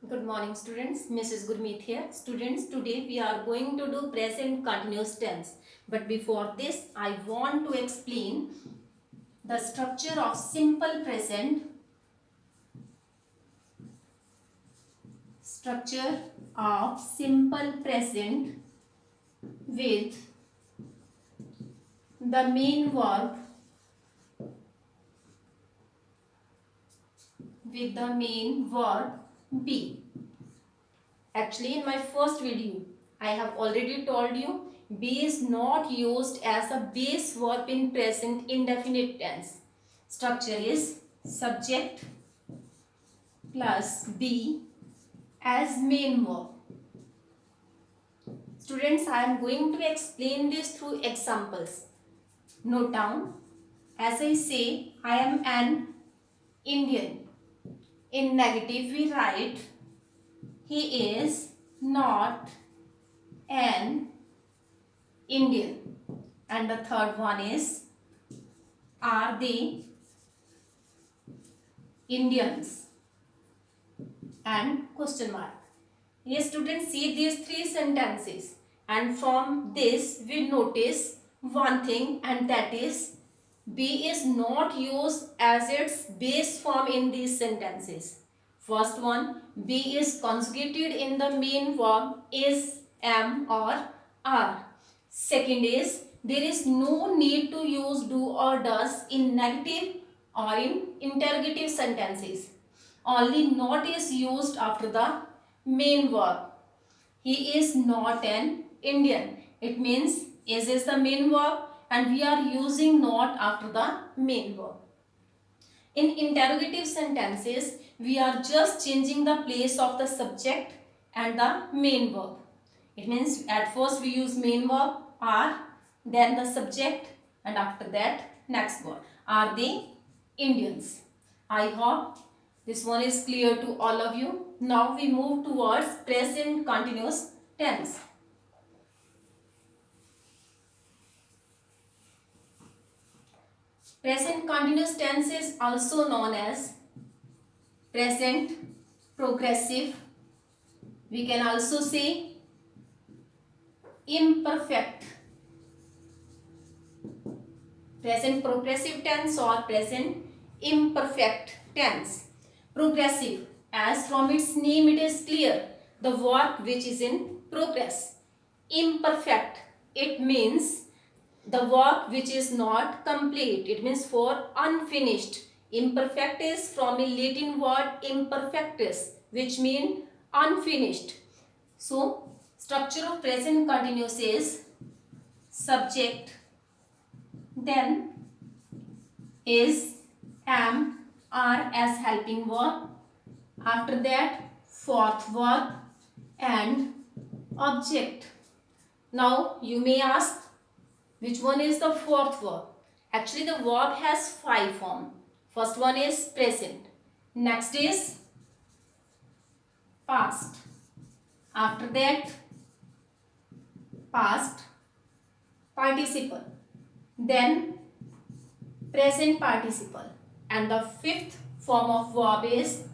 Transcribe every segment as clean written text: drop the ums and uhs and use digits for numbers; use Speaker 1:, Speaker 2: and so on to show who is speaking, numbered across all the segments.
Speaker 1: Good morning students, Mrs. Gurmeet here. Students, today we are going to do present continuous tense. But before this, I want to explain the structure of simple present, structure of simple present with the main verb, be. Actually, in my first video, I have already told you be is not used as a base verb in present indefinite tense. Structure is subject plus be as main verb. Students, I am going to explain this through examples. Note down. As I say, I am an Indian. In negative, we write he is not an Indian. And the third one is, are they Indians? And question mark. Yes, students, see these three sentences, and from this we notice one thing, and that is be is not used as its base form in these sentences. First one, be is conjugated in the main verb is, am or are. Second is, there is no need to use do or does in negative or in interrogative sentences. Only not is used after the main verb. He is not an Indian. It means is the main verb and we are using not after the main verb. In interrogative sentences, we are just changing the place of the subject and the main verb. It means at first we use main verb are, then the subject, and after that next word. Are they Indians? I hope this one is clear to all of you. Now we move towards present continuous tense. Present continuous tense is also known as present progressive. We can also say imperfect. Present progressive tense or present imperfect tense. Progressive, as from its name it is clear, the work which is in progress. Imperfect, it means the work which is not complete. It means for unfinished. Imperfect is from a Latin word imperfectus, which means unfinished. So, structure of present continuous is subject, then is, am, are as helping verb. After that, fourth verb and object. Now, you may ask, which one is the fourth verb? Actually, the verb has 5 forms. First one is present. Next is past. After that, past participle. Then present participle. And the fifth form of verb is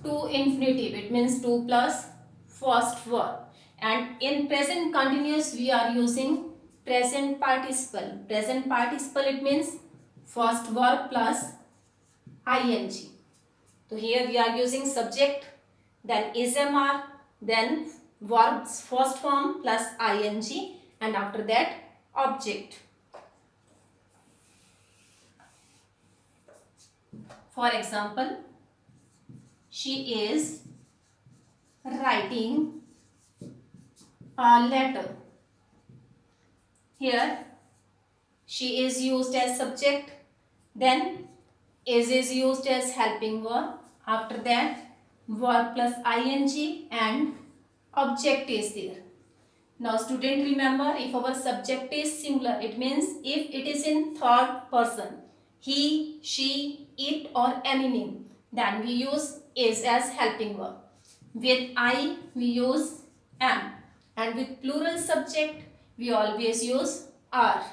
Speaker 1: to infinitive. It means to plus first verb. And in present continuous, we are using present participle. Present participle, it means first verb plus ing. So here we are using subject, then is, am, are, then verb's first form plus ing, and after that object. For example, she is writing a letter. Here she is used as subject, then is used as helping verb. After that verb plus ing and object is there. Now student, remember, if our subject is singular, it means if it is in third person, he, she, it or any name, then we use is as helping verb. With I we use am, and with plural subject we always use are.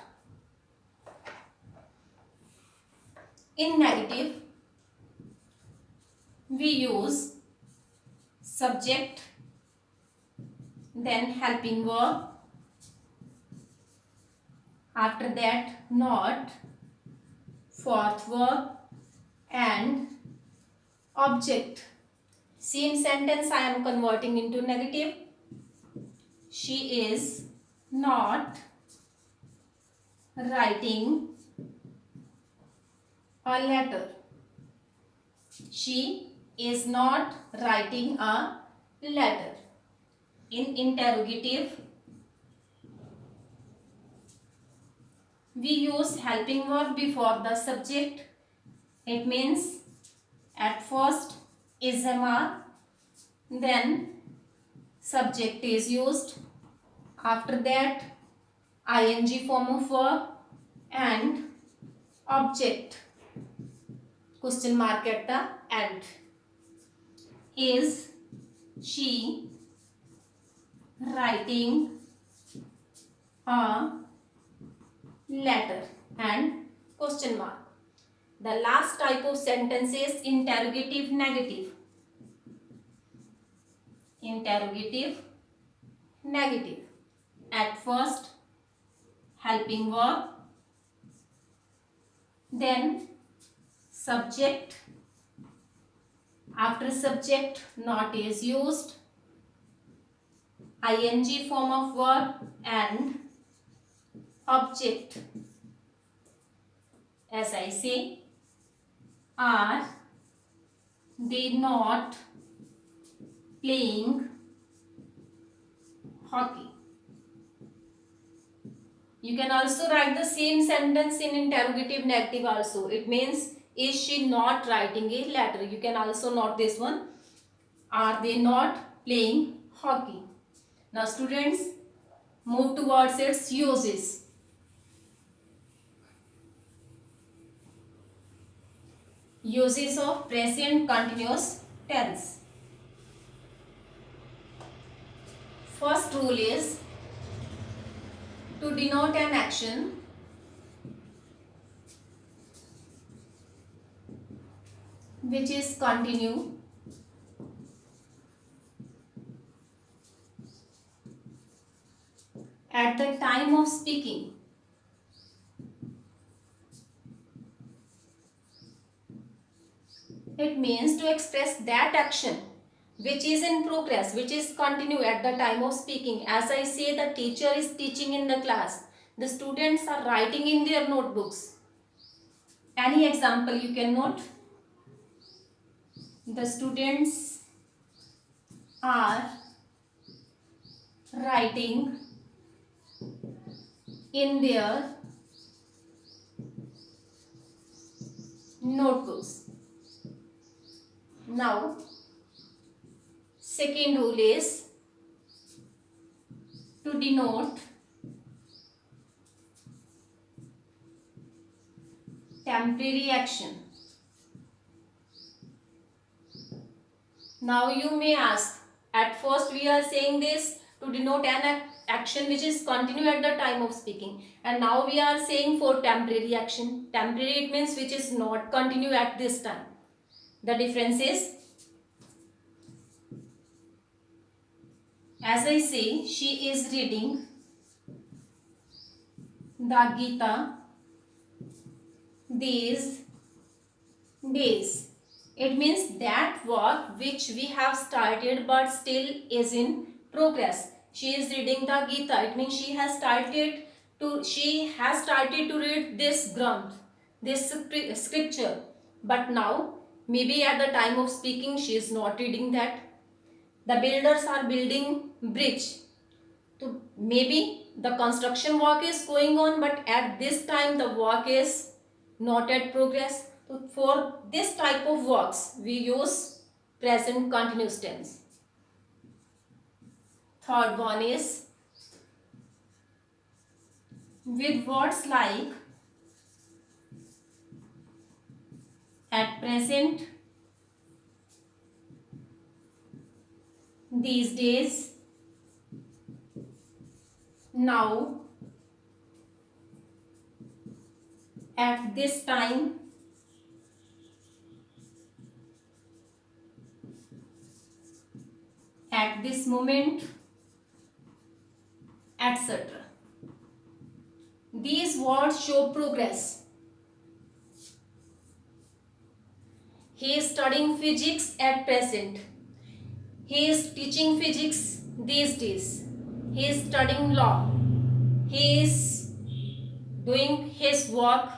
Speaker 1: In negative we use subject, then helping verb, after that not, fourth verb and object. Same sentence I am converting into negative. She is not writing a letter. She is not writing a letter. In interrogative, we use helping verb before the subject. It means at first is MR, then subject is used, after that ing form of verb and object question mark at the end. Is she writing a letter and question mark. The last type of sentence is interrogative negative. Interrogative negative. At first helping verb, then subject, after subject not is used, ing form of verb and object. As I say, are they not playing hockey? You can also write the same sentence in interrogative negative also. It means, is she not writing a letter? You can also note this one. Are they not playing hockey? Now students, move towards its uses. Uses of present continuous tense. First rule is, to denote an action, which is continue, at the time of speaking. It means to express that action which is in progress, which is continue at the time of speaking. As I say, the teacher is teaching in the class. The students are writing in their notebooks. Any example you can note? The students are writing in their notebooks. Now, second rule is to denote temporary action. Now you may ask, at first we are saying this to denote an action which is continue at the time of speaking, and now we are saying for temporary action. Temporary, it means which is not continue at this time. The difference is, as I say, she is reading the Gita these days. It means that work which we have started but still is in progress. She is reading the Gita. It means she has started to read this Granth, this scripture. But now, maybe at the time of speaking, she is not reading that. The builders are building bridge. So maybe the construction work is going on, but at this time the work is not at progress. So for this type of works, we use present continuous tense. Third one is with words like at present, these days, now, at this time, at this moment, etc. These words show progress. He is studying physics at present. He is teaching physics these days. He is studying law. He is doing his work.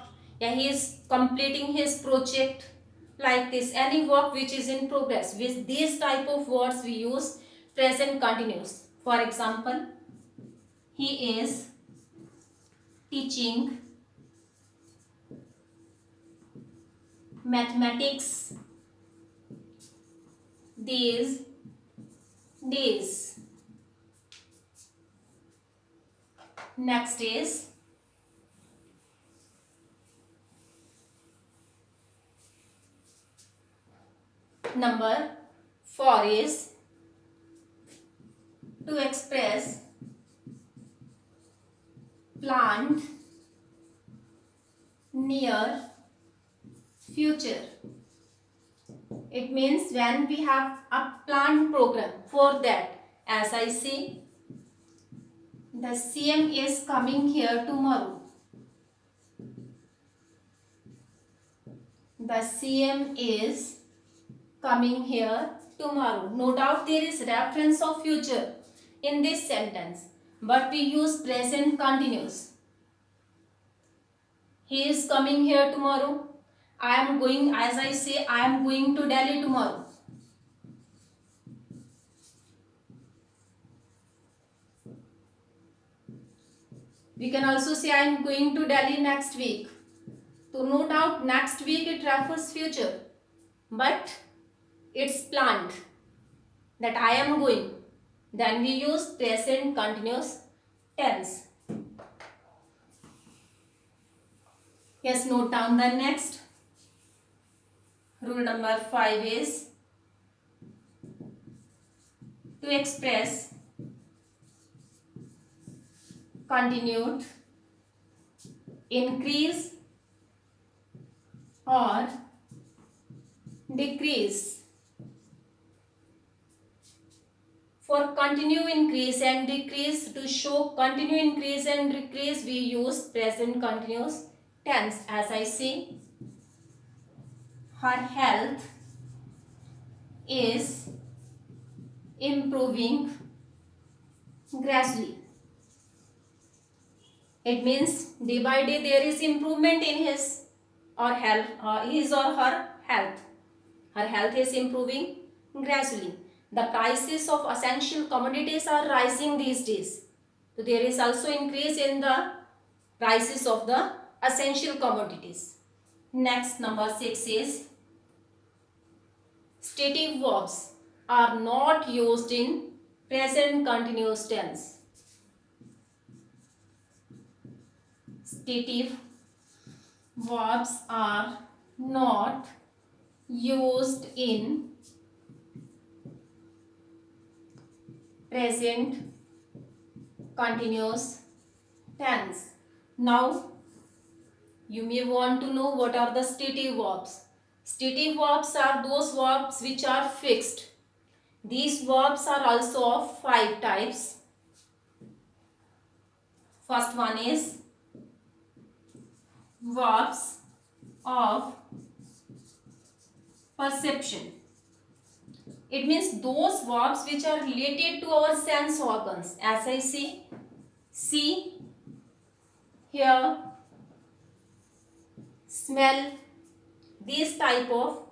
Speaker 1: Yeah, he is completing his project, like this. Any work which is in progress. With these type of words we use present continuous. For example, he is teaching mathematics these days. Next is number 4 is to express planned near future. It means when we have a planned program. For that, as I say, the CM is coming here tomorrow. The CM is coming here tomorrow. No doubt there is reference of future in this sentence, but we use present continuous. He is coming here tomorrow. I am going, as I say, I am going to Delhi tomorrow. We can also say I am going to Delhi next week. So no doubt next week it refers future, but it's planned that I am going. Then we use present continuous tense. Yes, note down the next. Rule number 5 is to express continued increase or decrease. For continue increase and decrease, to show continue increase and decrease, we use present continuous tense. As I say, her health is improving gradually. It means day by day there is improvement in his or her health. Her health is improving gradually. The prices of essential commodities are rising these days. So there is also increase in the prices of the essential commodities. Next, number 6 is stative verbs are not used in present continuous tense. Stative verbs are not used in present continuous tense. Now, you may want to know what are the stative verbs. Stative verbs are those verbs which are fixed. These verbs are also of 5 types. First one is verbs of perception. It means those verbs which are related to our sense organs. As I say, see, hear, smell, these type of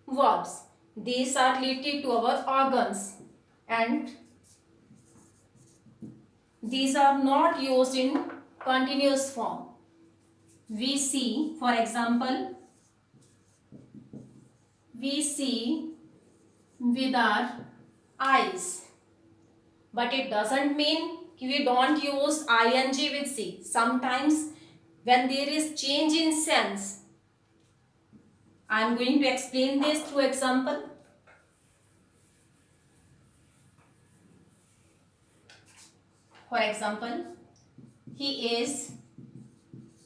Speaker 1: verbs. These are related to our organs and these are not used in continuous form. We see, for example, we see with our eyes, but it doesn't mean we don't use ing with see. Sometimes when there is change in sense, I am going to explain this through example. For example, he is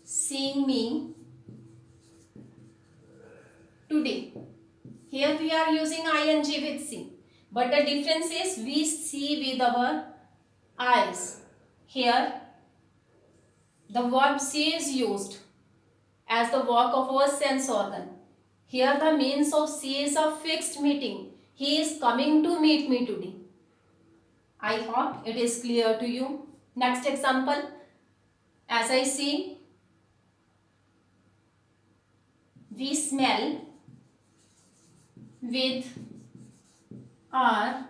Speaker 1: seeing me today. Here we are using ing with see. but the difference is we see with our eyes. Here the verb see is used as the work of our sense organ. Here the means of see is a fixed meeting. He is coming to meet me today. I hope it is clear to you. Next example, as I see, we smell with our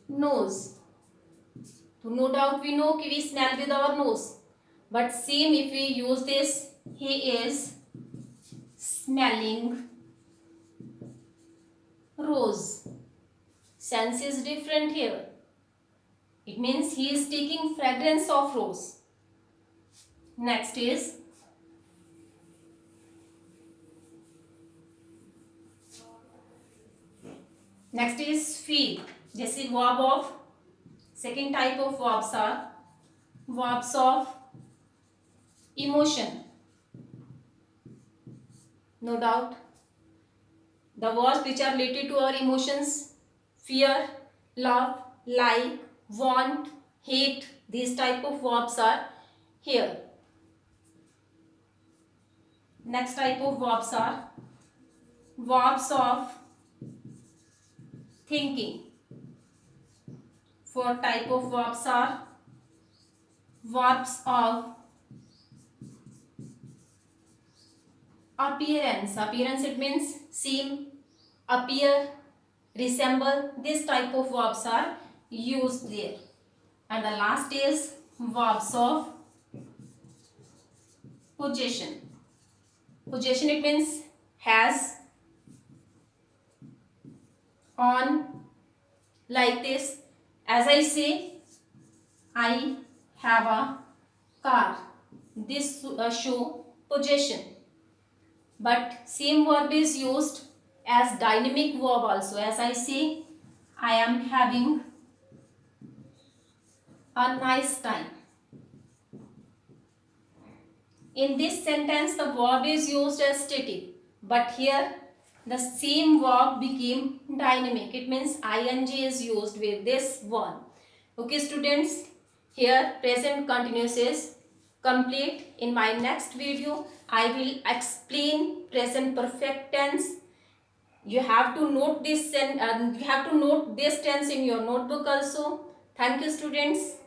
Speaker 1: nose. So no doubt we know कि we smell with our nose. But same if we use this, he is smelling rose. Sense is different here. It means he is taking fragrance of rose. Next is feel. This is verb of second type of verbs are verbs of emotion. No doubt the words which are related to our emotions, fear, love, like, want, hate, these type of verbs are here. Next type of verbs are verbs of thinking. Fourth type of verbs are verbs of appearance. Appearance, it means seem, appear, resemble. This type of verbs are used there. And the last is verbs of possession. Possession, it means has, on, like this. As I say, I have a car. This show possession. But same verb is used as dynamic verb also. As I say, I am having a nice time. In this sentence, the verb is used as static. But here, the same verb became dynamic. It means ing is used with this one. Okay, students, here present continuous is complete. In my next video, I will explain present perfect tense. You have to note this and you have to note this tense in your notebook also. Thank you, students.